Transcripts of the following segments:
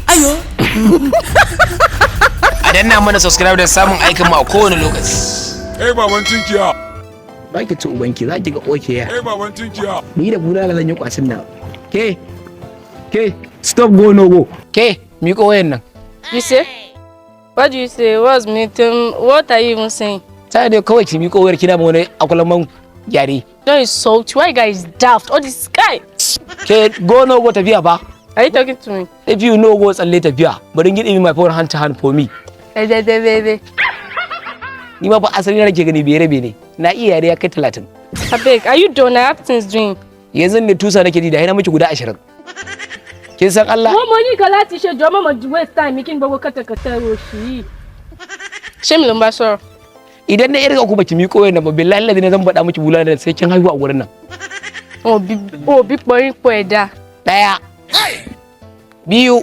Ayo. A danna mana subscribe da samun aikin mu a kowane lokaci. Baban tinkiya. Ba ki ci ubanki za ki ga oke ya. Baban tinkiya. Ni da bulala zan yi kwasin nan. Ke, stop go no go. Ke, miƙo wayan nan. You say? What do you say? What's meeting? What are you even saying? Sai dai kawai ki miƙo wayar kina mu wani akulaman gyare. Don't insult. Why guys daft? All this guy. Ke, go no go tafiya ba. Are you talking to me? If you know go tsalle tafiya, bring it in my phone hand to hand for me. Baby. Ni ma fa asali na nake gani bere ne. Na iya yare ya kai 30. Abeg, are you done? I have things doing. Yanzu ne tusa nake ji da hina miki guda 20. Kin san Allah? Mo money ka láti ṣe jọ mo waste time making gbogbo kata oṣì. Ṣé mi ló ń bá sọ̀rọ̀? Idan na irga ku baki miko wayan nan ba billahi Allah ne zan faɗa miki bulala sai kin haihu a gurin nan. O bi porin po ẹ̀dá. 1 2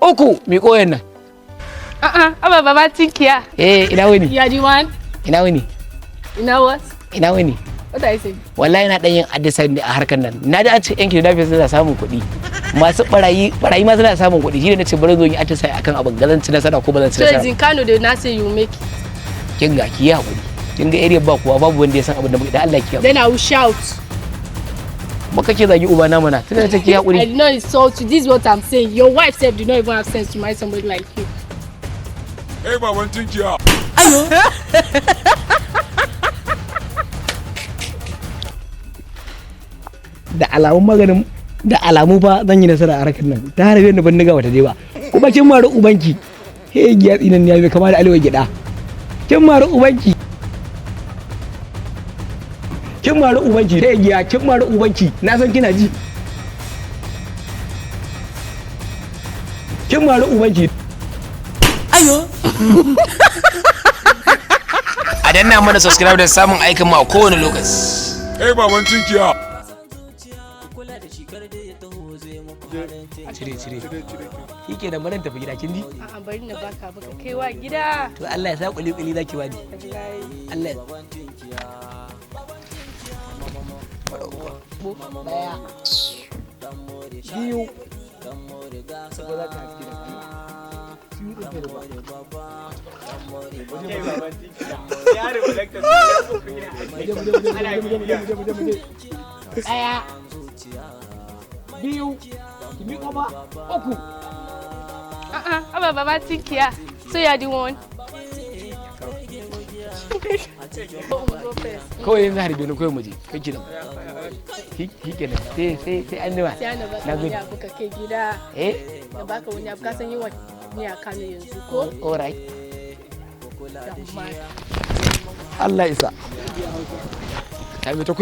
3 miko wayan nan. Aba baba tinkiya. Ina wani? You are the one. Ina wani? Ina what? Ina wani? What are you saying? Wallahi na dan yin addisan ne a harkan nan. Na da an ce yanki da suna samun kuɗi. Masu barayi ma suna samun kuɗi. Shi ne nace bari zo yi addisan akan abin gazan ci nasara ko ba zan ci nasara. So in Kano they na say you make it. Kin ga ki ya hakuri. Kin ga area ba kuwa babu wanda ya san abin da muke da Allah ki ya. Then I will shout. Mu kake zagi uba na mana. Tunda take ki hakuri. I did not insult you. This is what I'm saying. Your wife said did not even have sense to marry somebody like you. Baban tinkiya. Ayo. Da alamu fa zan yi nasara a harkar nan. Ta harbe ni ban niga wata je ba. Kuma kin mari ubanki. He giya tsinan ne mai kama da alewa gida. Kin mari ubanki. Kin mari ubanki. He giya kin mari ubanki. Na san kina ji. Kin mari ubanki. Ayo. A danna mana subscribe da samun aikin mu a kowane lokaci. Baban tinkiya. A cire. Kike da barin tafi gida kin ji? A'a bari na baka kaiwa gida. To Allah ya sa kuli zaki bani. Allah ya. Biyu. Ɗaya, biyu, ki miƙo ba, 3. Aba baba tinkiya. So you are the one. Kawai yanzu harbe ni kawai muje, kai ki nan. Kike nan, sai an nima. Na gode. Ya buka kai gida. Da baka wani abu ka san yawan ni a Kano yanzu ko? Alright. Allah isa. Kai